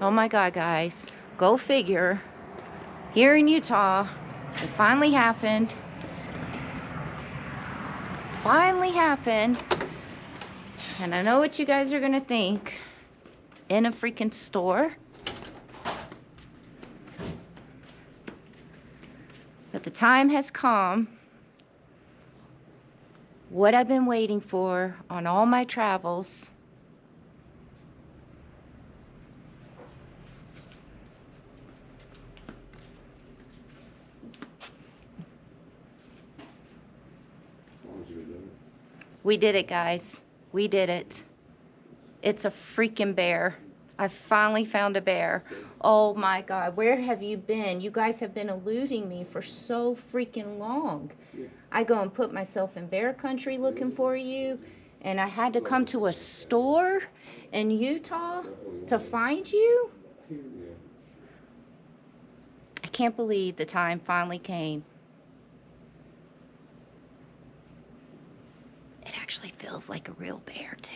Oh my God, guys. Go figure. Here in Utah, it finally happened. Finally happened. And I know what you guys are gonna think. In a freaking store. But the time has come. What I've been waiting for on all my travels. We did it, guys. We did it. It's a freaking bear. I finally found a bear. Oh my God, where have you been? You guys have been eluding me for so freaking long. I go and put myself in bear country looking for you, and I had to come to a store in Utah to find you? I can't believe the time finally came. It actually feels like a real bear, too.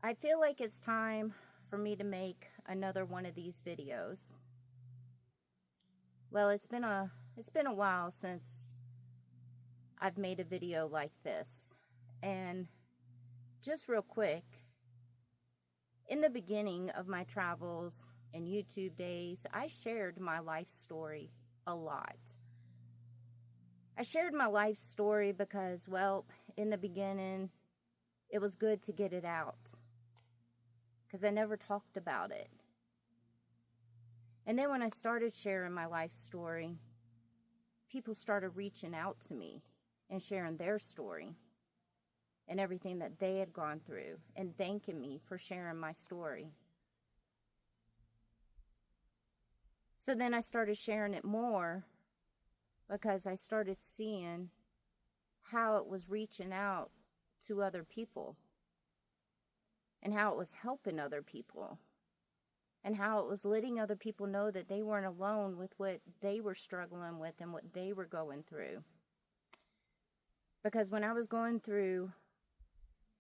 I feel like it's time for me to make another one of these videos. Well, it's been a while since I've made a video like this. And just real quick, in the beginning of my travels and YouTube days, I shared my life story a lot. I shared my life story because, well, in the beginning, it was good to get it out, because I never talked about it. And then when I started sharing my life story, people started reaching out to me and sharing their story and everything that they had gone through and thanking me for sharing my story. So then I started sharing it more because I started seeing how it was reaching out to other people, and how it was helping other people, and how it was letting other people know that they weren't alone with what they were struggling with and what they were going through. Because when I was going through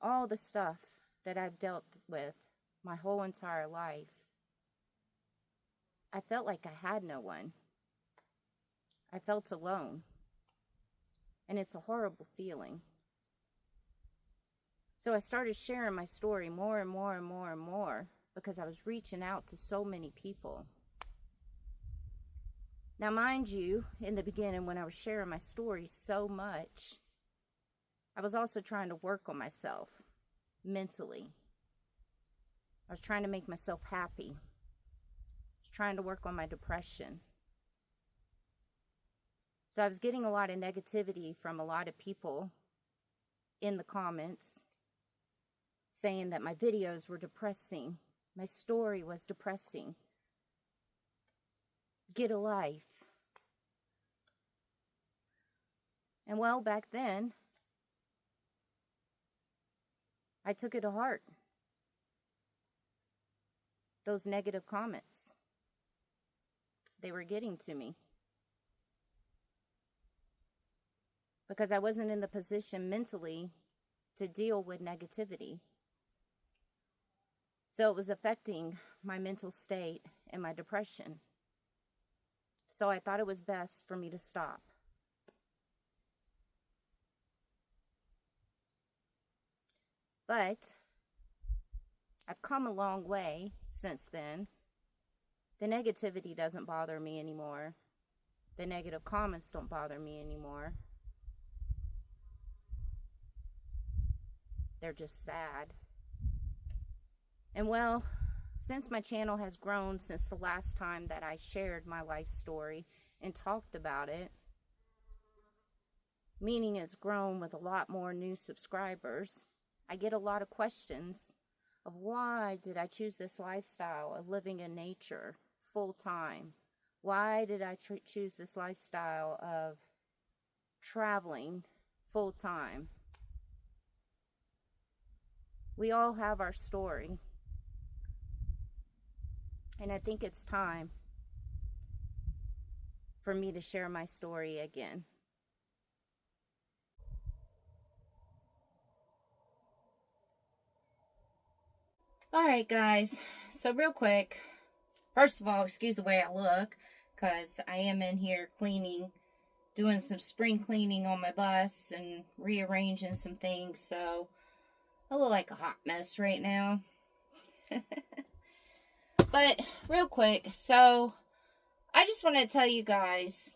all the stuff that I've dealt with my whole entire life, I felt like I had no one. I felt alone. And it's a horrible feeling. So I started sharing my story more and more and more and more, because I was reaching out to so many people. Now, mind you, in the beginning, when I was sharing my story so much, I was also trying to work on myself mentally. I was trying to make myself happy. I was trying to work on my depression. So I was getting a lot of negativity from a lot of people in the comments, saying that my videos were depressing. My story was depressing. Get a life. And well, back then, I took it to heart. Those negative comments, they were getting to me. Because I wasn't in the position mentally to deal with negativity. So it was affecting my mental state and my depression. So I thought it was best for me to stop. But I've come a long way since then. The negativity doesn't bother me anymore. The negative comments don't bother me anymore. They're just sad. And well, since my channel has grown since the last time that I shared my life story and talked about it, meaning it's grown with a lot more new subscribers, I get a lot of questions of why did I choose this lifestyle of living in nature full time? Why did I choose this lifestyle of traveling full time? We all have our story. And I think it's time for me to share my story again. Alright guys, so real quick, first of all, excuse the way I look, because I am in here cleaning, doing some spring cleaning on my bus and rearranging some things, so I look like a hot mess right now. But real quick, so I just want to tell you guys,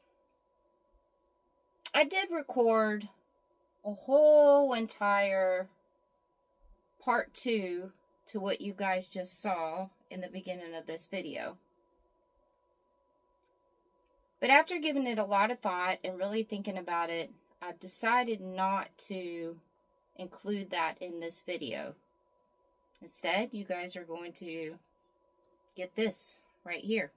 I did record a whole entire part 2 to what you guys just saw in the beginning of this video. But after giving it a lot of thought and really thinking about it, I've decided not to include that in this video. Instead, you guys are going to get this right here.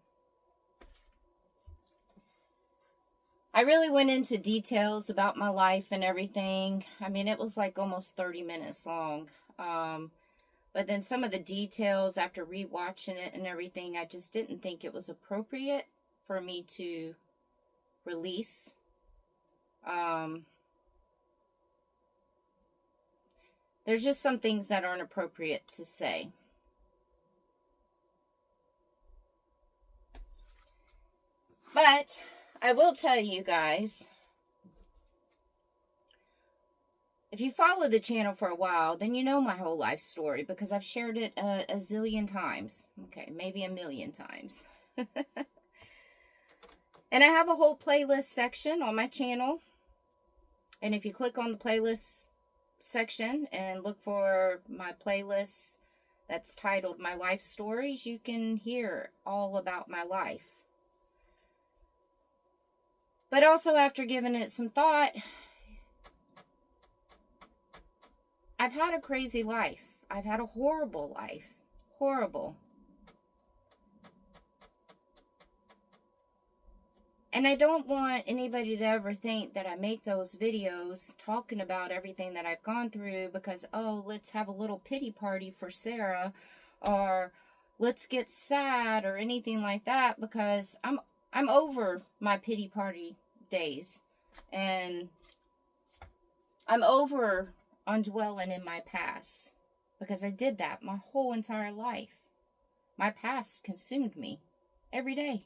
I really went into details about my life and everything. I mean, it was like almost 30 minutes long. But then some of the details, after rewatching it and everything, I just didn't think it was appropriate for me to release. There's just some things that aren't appropriate to say. But I will tell you guys, if you follow the channel for a while, then you know my whole life story because I've shared it a zillion times. Okay, maybe a million times. And I have a whole playlist section on my channel. And if you click on the playlist section and look for my playlist that's titled My Life Stories, you can hear all about my life. But also, after giving it some thought, I've had a crazy life. I've had a horrible life. Horrible. And I don't want anybody to ever think that I make those videos talking about everything that I've gone through because, oh, let's have a little pity party for Sarah, or let's get sad or anything like that, because I'm over my pity party days, and I'm over on dwelling in my past, because I did that my whole entire life. My past consumed me every day.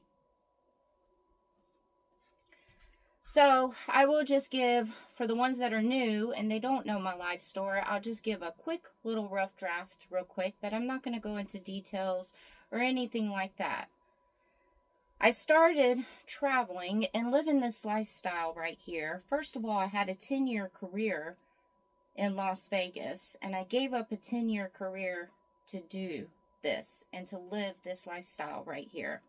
So I will just give, for the ones that are new and they don't know my life story, I'll just give a quick little rough draft real quick, but I'm not going to go into details or anything like that. I started traveling and living this lifestyle right here. First of all, I had a 10-year career in Las Vegas, and I gave up a 10-year career to do this and to live this lifestyle right here.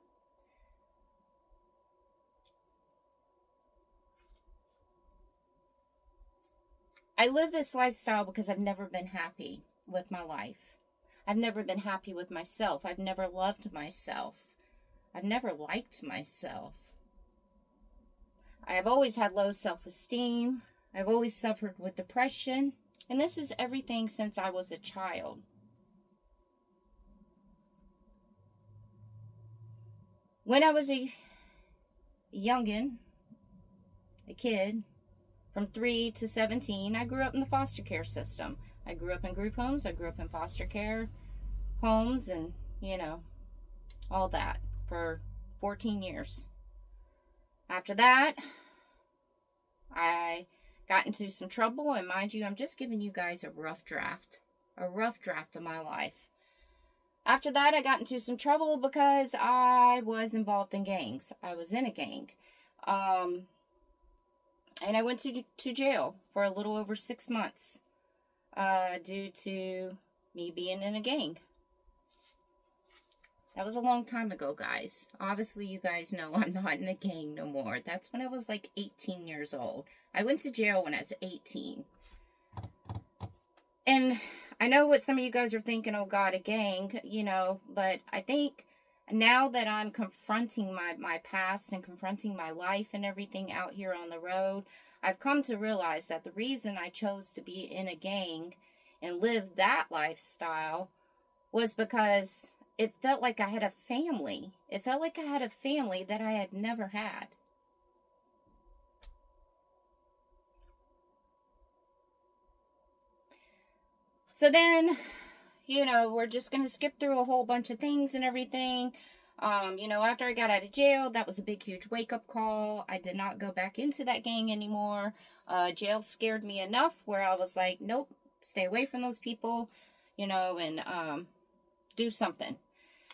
I live this lifestyle because I've never been happy with my life. I've never been happy with myself. I've never loved myself. I've never liked myself. I have always had low self-esteem. I've always suffered with depression. And this is everything since I was a child. When I was a youngin', a kid, from 3 to 17, I grew up in the foster care system. I grew up in group homes. I grew up in foster care homes and, you know, all that for 14 years. After that, I got into some trouble, and mind you, I'm just giving you guys a rough draft of my life. After that, I got into some trouble because I was involved in gangs. I was in a gang. And I went to jail for a little over 6 months. due to me being in a gang. That was a long time ago, guys. Obviously, you guys know I'm not in a gang no more. That's when I was like 18 years old. I went to jail when I was 18. And I know what some of you guys are thinking, oh God, a gang, you know, but I think now that I'm confronting my past and confronting my life and everything out here on the road, I've come to realize that the reason I chose to be in a gang and live that lifestyle was because it felt like I had a family. It felt like I had a family that I had never had. So then, you know, we're just going to skip through a whole bunch of things and everything. You know, after I got out of jail, that was a big, huge wake-up call. I did not go back into that gang anymore. Jail scared me enough where I was like, nope, stay away from those people, you know, and do something.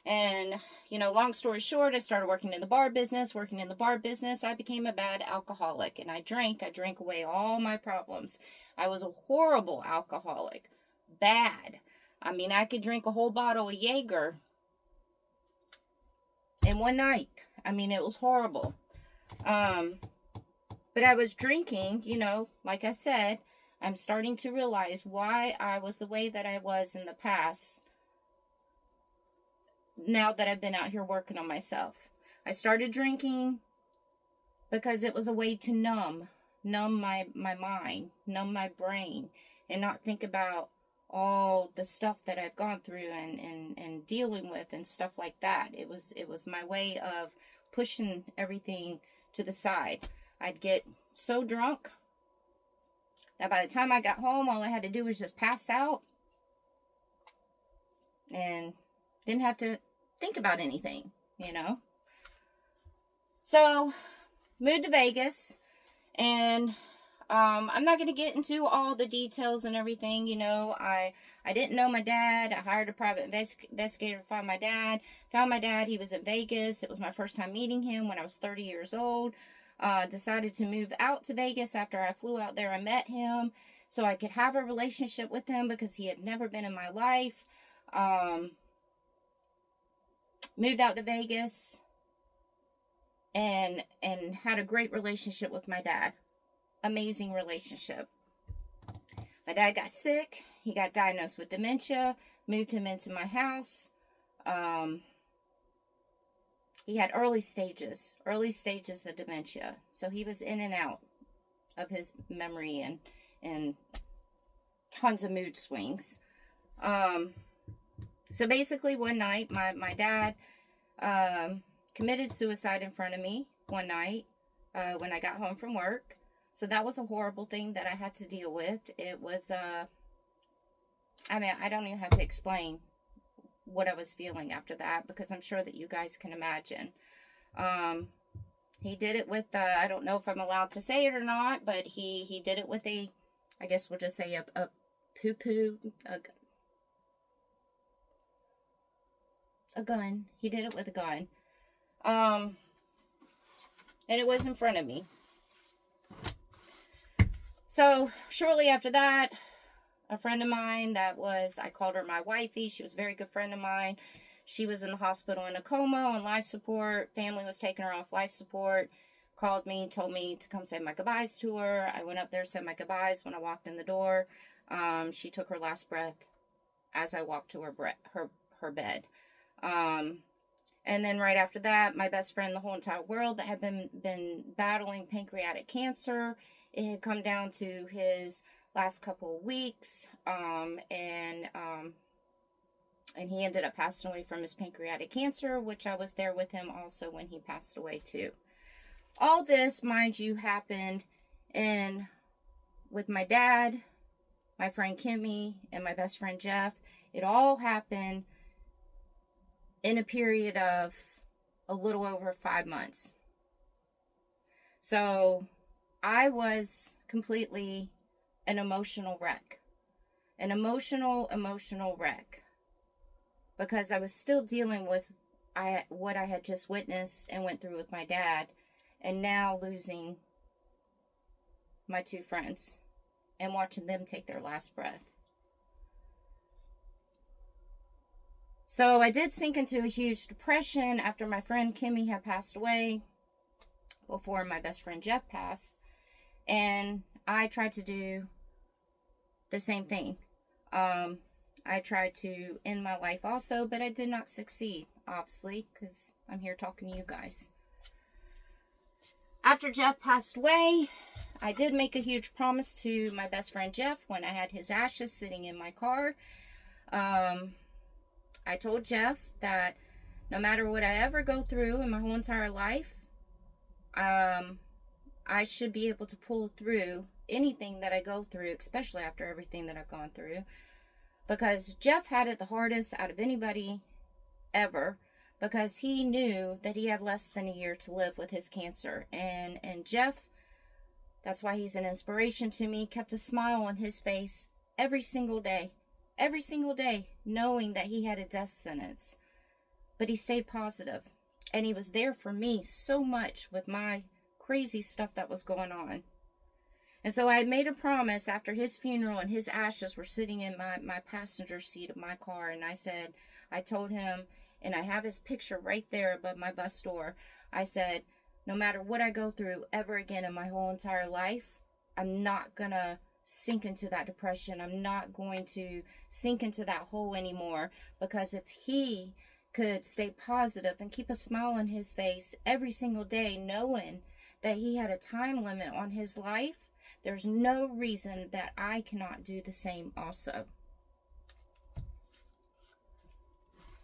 And, you know, long story short, I started working in the bar business. Working in the bar business, I became a bad alcoholic. And I drank away all my problems. I was a horrible alcoholic. Bad. I mean, I could drink a whole bottle of Jaeger in one night. I mean, it was horrible. But I was drinking, you know, like I said, I'm starting to realize why I was the way that I was in the past. Now that I've been out here working on myself, I started drinking because it was a way to numb my mind, numb my brain, and not think about all the stuff that I've gone through and dealing with and stuff like that. It was my way of pushing everything to the side. I'd get so drunk that by the time I got home, all I had to do was just pass out and didn't have to think about anything, you know. So, moved to Vegas, and I'm not going to get into all the details and everything, you know. I didn't know my dad. I hired a private investigator to find my dad. Found my dad. He was in Vegas. It was my first time meeting him when I was 30 years old. Decided to move out to Vegas after I flew out there and met him so I could have a relationship with him because he had never been in my life. Moved out to Vegas and had a great relationship with my dad. Amazing relationship. My dad got sick. He got diagnosed with dementia. Moved him into my house. He had early stages of dementia. So he was in and out of his memory and tons of mood swings. So basically one night, my dad committed suicide in front of me one night when I got home from work. So that was a horrible thing that I had to deal with. It was, I mean, I don't even have to explain what I was feeling after that because I'm sure that you guys can imagine. He did it with, I don't know if I'm allowed to say it or not, but he did it with a, I guess we'll just say a poo-poo, a gun. He did it with a gun. And it was in front of me. So, shortly after that, a friend of mine I called her my wifey. She was a very good friend of mine. She was in the hospital in a coma on life support. Family was taking her off life support. Called me, told me to come say my goodbyes to her. I went up there, said my goodbyes. When I walked in the door, she took her last breath as I walked to her bed. And then right after that, my best friend in the whole entire world that had been battling pancreatic cancer, it had come down to his last couple of weeks, and he ended up passing away from his pancreatic cancer, which I was there with him also when he passed away too. All this, mind you, happened with my dad, my friend Kimmy, and my best friend Jeff. It all happened in a period of a little over 5 months. So I was completely an emotional wreck. An emotional wreck. Because I was still dealing with what I had just witnessed and went through with my dad. And now losing my two friends. And watching them take their last breath. So I did sink into a huge depression after my friend Kimmy had passed away, before my best friend Jeff passed. And I tried to do the same thing. I tried to end my life also, but I did not succeed, obviously, because I'm here talking to you guys. After Jeff passed away, I did make a huge promise to my best friend Jeff when I had his ashes sitting in my car. I told Jeff that no matter what I ever go through in my whole entire life, I should be able to pull through anything that I go through, especially after everything that I've gone through. Because Jeff had it the hardest out of anybody ever, because he knew that he had less than a year to live with his cancer. And Jeff, that's why he's an inspiration to me, kept a smile on his face every single day, knowing that he had a death sentence. But he stayed positive, and he was there for me so much with my crazy stuff that was going on. And so I had made a promise after his funeral, and his ashes were sitting in my passenger seat of my car. And I told him, and I have his picture right there above my bus door. I said, no matter what I go through ever again in my whole entire life, I'm not going to sink into that depression. I'm not going to sink into that hole anymore. Because if he could stay positive and keep a smile on his face every single day, knowing that he had a time limit on his life, there's no reason that I cannot do the same also.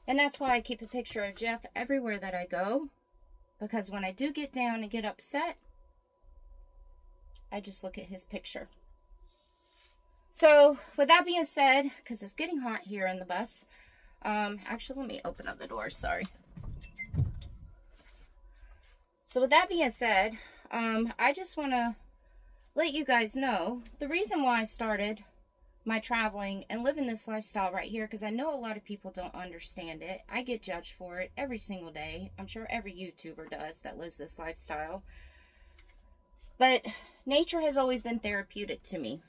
And that's why I keep a picture of Jeff everywhere that I go. Because when I do get down and get upset, I just look at his picture. So, with that being said, because it's getting hot here in the bus. Actually, let me open up the door, sorry. So, with that being said, I just want to let you guys know the reason why I started my traveling and living this lifestyle right here, because I know a lot of people don't understand it. I get judged for it every single day. I'm sure every YouTuber does that lives this lifestyle. But nature has always been therapeutic to me.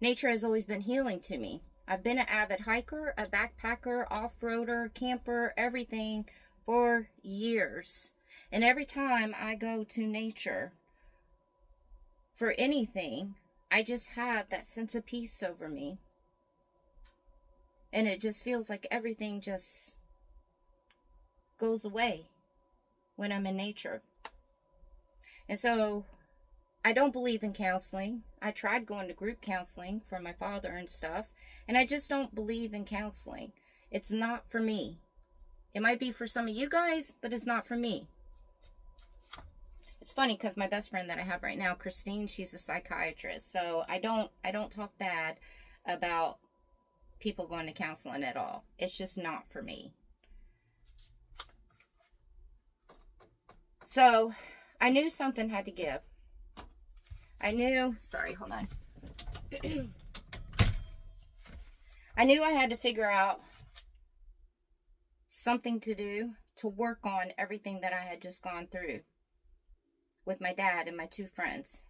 Nature has always been healing to me. I've been an avid hiker, a backpacker, off-roader, camper, everything for years. And every time I go to nature for anything, I just have that sense of peace over me. And it just feels like everything just goes away when I'm in nature. And so I don't believe in counseling. I tried going to group counseling for my father and stuff, and I just don't believe in counseling. It's not for me. It might be for some of you guys, but it's not for me. It's funny because my best friend that I have right now, Christine, she's a psychiatrist. So I don't talk bad about people going to counseling at all. It's just not for me. So I knew something had to give. I knew, sorry, hold on. I knew I had to figure out something to do to work on everything that I had just gone through with my dad and my two friends.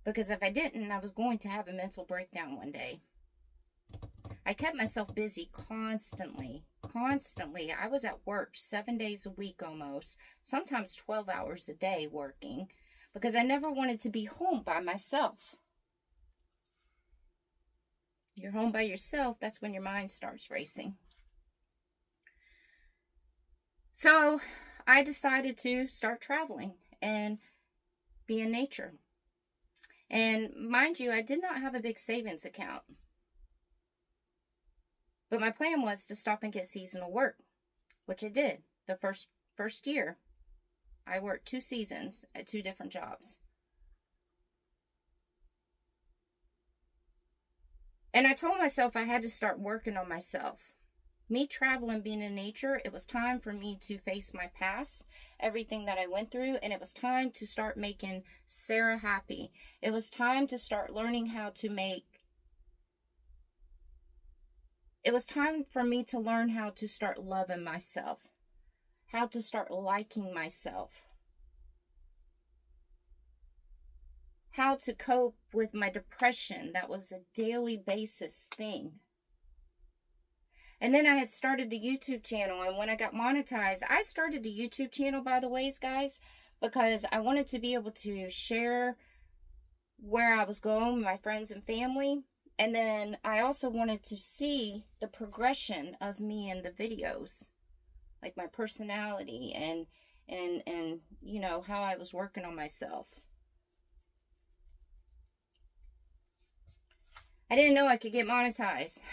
Because if I didn't, I was going to have a mental breakdown one day. I kept myself busy constantly. I was at work 7 days a week almost, sometimes 12 hours a day working, because I never wanted to be home by myself. You're home by yourself, that's when your mind starts racing. So I decided to start traveling and be in nature. And mind you, I did not have a big savings account. But my plan was to stop and get seasonal work, which I did. The first year, I worked 2 seasons at 2 different jobs. And I told myself I had to start working on myself. Me traveling, being in nature, it was time for me to face my past, everything that I went through, and it was time to start making Sarah happy. It was time to start learning how to make... It was time for me to learn how to start loving myself, how to start liking myself. how to cope with my depression. That was a daily basis thing. And then I had started the YouTube channel, and when I got monetized, I started the YouTube channel, by the ways, guys, because I wanted to be able to share where I was going with my friends and family. And then I also wanted to see the progression of me in the videos, like my personality and you know, how I was working on myself. I didn't know I could get monetized.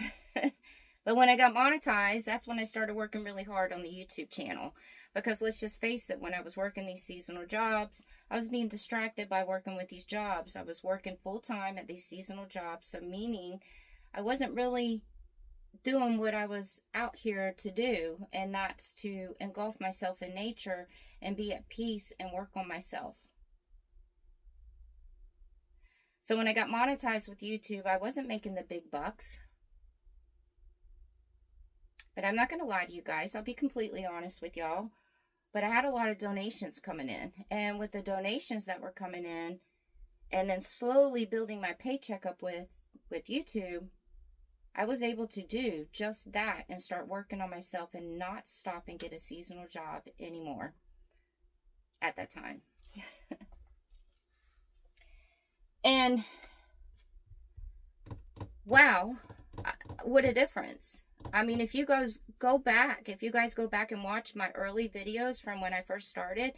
But when I got monetized, that's when I started working really hard on the YouTube channel. Because let's just face it, when I was working these seasonal jobs, I was being distracted by working with these jobs. I was working full-time at these seasonal jobs, so meaning I wasn't really doing what I was out here to do, and that's to engulf myself in nature and be at peace and work on myself. So when I got monetized with YouTube, I wasn't making the big bucks. But I'm not going to lie to you guys. I'll be completely honest with y'all. But I had a lot of donations coming in. And with the donations that were coming in, and then slowly building my paycheck up with YouTube, I was able to do just that and start working on myself and not stop and get a seasonal job anymore at that time. And wow, what a difference. I mean, if you guys go back and watch my early videos from when I first started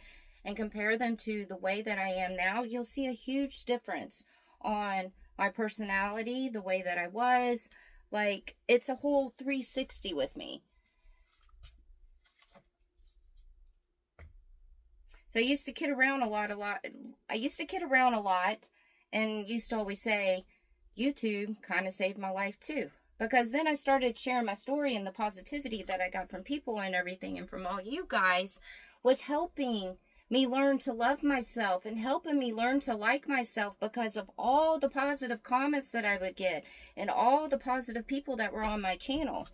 and compare them to the way that I am now, you'll see a huge difference on my personality, the way that I was. Like, it's a whole 360 with me. So I used to kid around a lot. I used to kid around a lot and used to always say, YouTube kind of saved my life too. Because then I started sharing my story, and the positivity that I got from people and everything and from all you guys was helping me learn to love myself and helping me learn to like myself because of all the positive comments that I would get and all the positive people that were on my channel.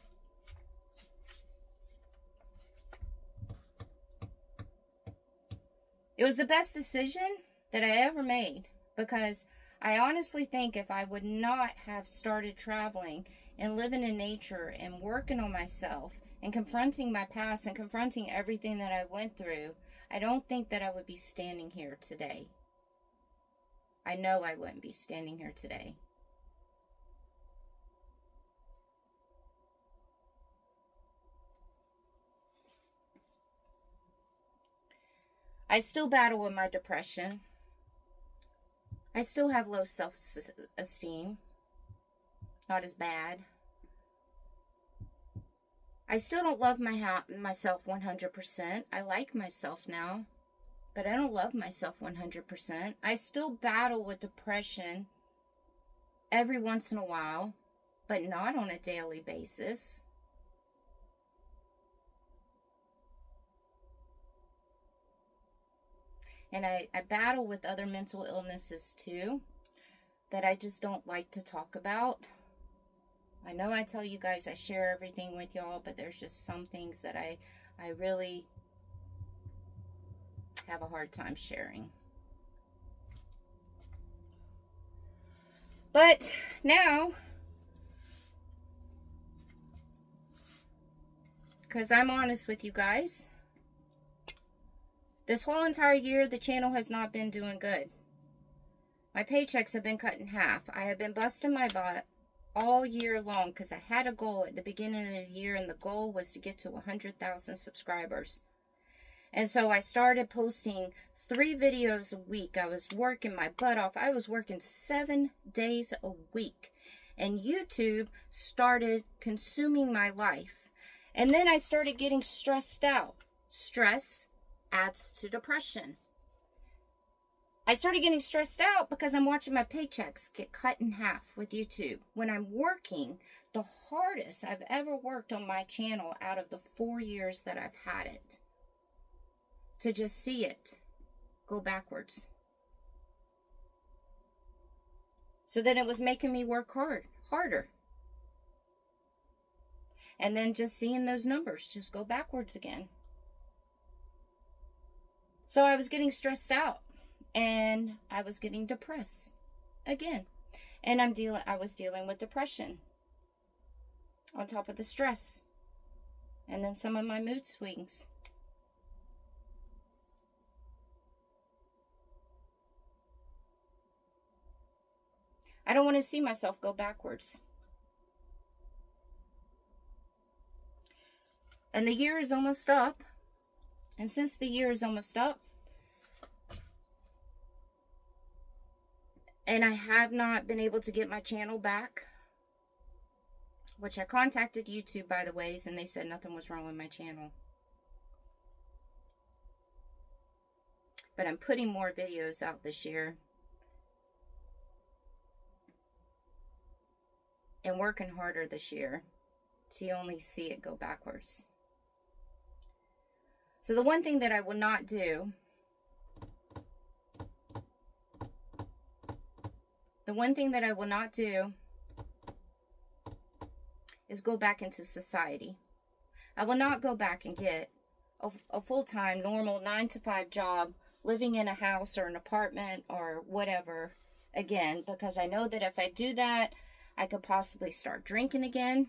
It was the best decision that I ever made, because I honestly think if I would not have started traveling and living in nature and working on myself and confronting my past and confronting everything that I went through, I don't think that I would be standing here today. I know I wouldn't be standing here today. I still battle with my depression. I still have low self-esteem. Not as bad. I still don't love myself 100%. I like myself now, but I don't love myself 100%. I still battle with depression every once in a while, but not on a daily basis. And I battle with other mental illnesses too that I just don't like to talk about. I know I tell you guys I share everything with y'all, but there's just some things that I really have a hard time sharing. But now, because I'm honest with you guys, this whole entire year, the channel has not been doing good. My paychecks have been cut in half. I have been busting my butt all year long because I had a goal at the beginning of the year, and the goal was to get to 100,000 subscribers. And so I started posting 3 videos a week. I was working my butt off. I was working 7 days a week. And YouTube started consuming my life. And then I started getting stressed out. Stress adds to depression. I started getting stressed out because I'm watching my paychecks get cut in half with YouTube. When I'm working the hardest I've ever worked on my channel out of the 4 years that I've had it. To just see it go backwards. So then it was making me work harder. And then just seeing those numbers just go backwards again. So I was getting stressed out. and I was getting depressed again. And I was dealing with depression on top of the stress, and then some of my mood swings. I don't want to see myself go backwards. And the year is almost up. And since the year is almost up, and I have not been able to get my channel back, which I contacted YouTube, by the way, and they said nothing was wrong with my channel. But I'm putting more videos out this year. And working harder this year to only see it go backwards. So the one thing that I will not do, is go back into society. I will not go back and get a full-time, normal 9-to-5 job, living in a house or an apartment or whatever again, because I know that if I do that, I could possibly start drinking again.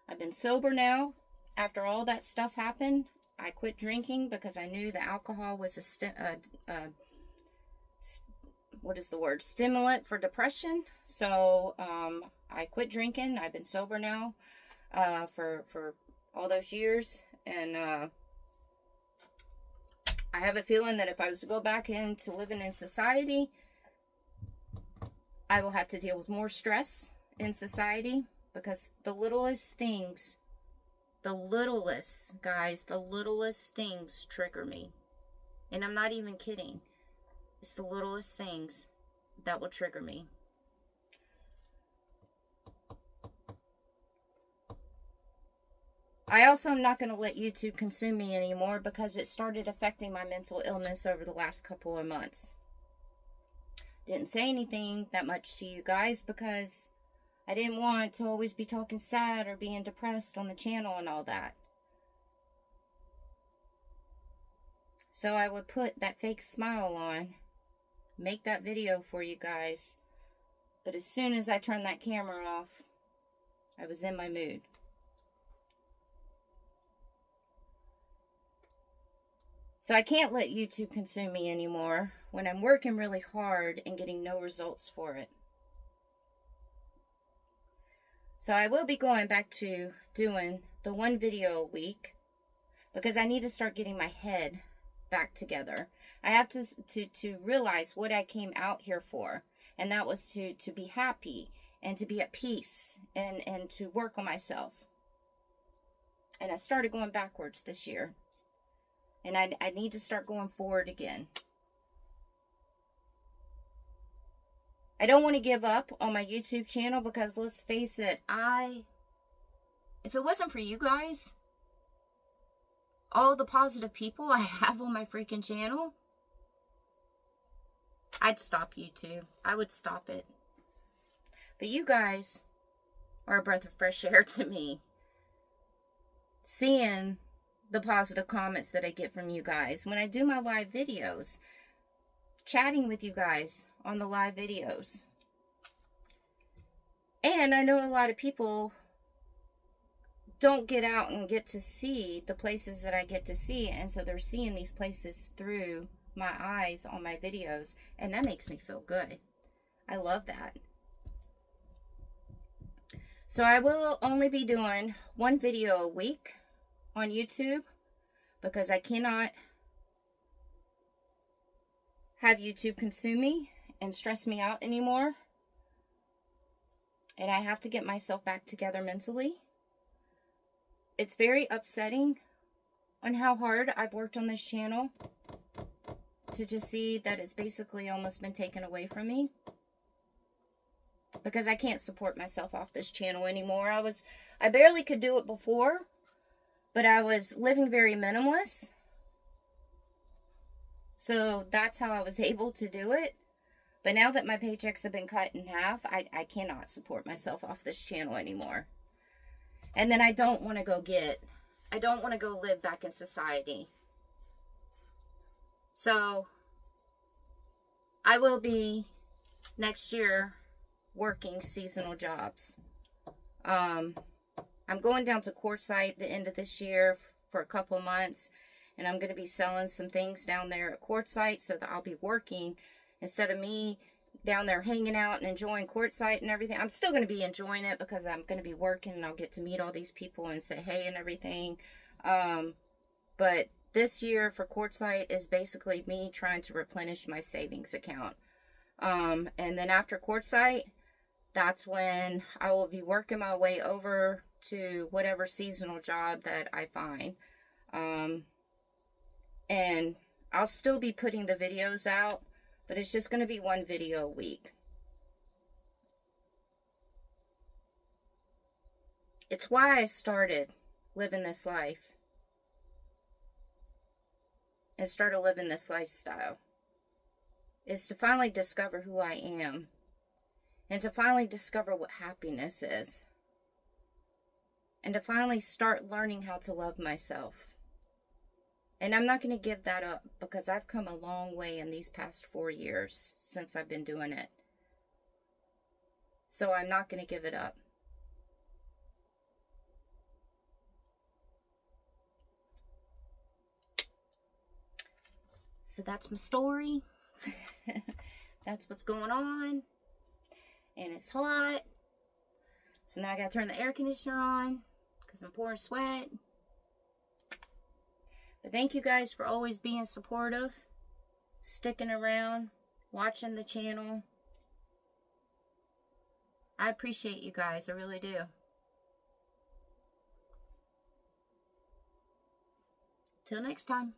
I've been sober now. After all that stuff happened, I quit drinking because I knew the alcohol was stimulant for depression. So I quit drinking. I've been sober now for all those years, and I have a feeling that if I was to go back into living in society, I will have to deal with more stress in society, because the littlest things, guys, the littlest things trigger me. And I'm not even kidding. It's the littlest things that will trigger me. I also am not going to let YouTube consume me anymore, because it started affecting my mental illness over the last couple of months. Didn't say anything that much to you guys because I didn't want to always be talking sad or being depressed on the channel and all that. So I would put that fake smile on, make that video for you guys. But as soon as I turned that camera off, I was in my mood. So I can't let YouTube consume me anymore when I'm working really hard and getting no results for it. So I will be going back to doing the one video a week, because I need to start getting my head back together. I have to realize what I came out here for, and that was to be happy and to be at peace and to work on myself. And I started going backwards this year. And I need to start going forward again. I don't want to give up on my YouTube channel, because let's face it, if it wasn't for you guys, all the positive people I have on my freaking channel, I'd stop YouTube. I would stop it. But you guys are a breath of fresh air to me. Seeing the positive comments that I get from you guys when I do my live videos, chatting with you guys on the live videos. And I know a lot of people don't get out and get to see the places that I get to see, and so they're seeing these places through my eyes on my videos, and that makes me feel good. I love that. So I will only be doing one video a week on YouTube, because I cannot have YouTube consume me and stress me out anymore. And I have to get myself back together mentally. It's very upsetting on how hard I've worked on this channel to just see that it's basically almost been taken away from me, because I can't support myself off this channel anymore. I barely could do it before, but I was living very minimalist. So that's how I was able to do it. But now that my paychecks have been cut in half, I cannot support myself off this channel anymore. And then I don't want to go live back in society. So I will be next year working seasonal jobs. I'm going down to Quartzsite the end of this year for a couple months, and I'm going to be selling some things down there at Quartzsite, so that I'll be working instead of me down there hanging out and enjoying Quartzsite and everything. I'm still going to be enjoying it because I'm going to be working, and I'll get to meet all these people and say hey and everything. But this year for Quartzsite is basically me trying to replenish my savings account. And then after Quartzsite, that's when I will be working my way over to whatever seasonal job that I find. And I'll still be putting the videos out, but it's just going to be one video a week. It's why I started living this life and started living this lifestyle. Is to finally discover who I am and to finally discover what happiness is and to finally start learning how to love myself. And I'm not going to give that up because I've come a long way in these past 4 years since I've been doing it. So I'm not going to give it up. So that's my story. That's what's going on. And it's hot. So now I gotta turn the air conditioner on because I'm pouring sweat. But thank you guys for always being supportive, sticking around, watching the channel. I appreciate you guys, I really do. Till next time.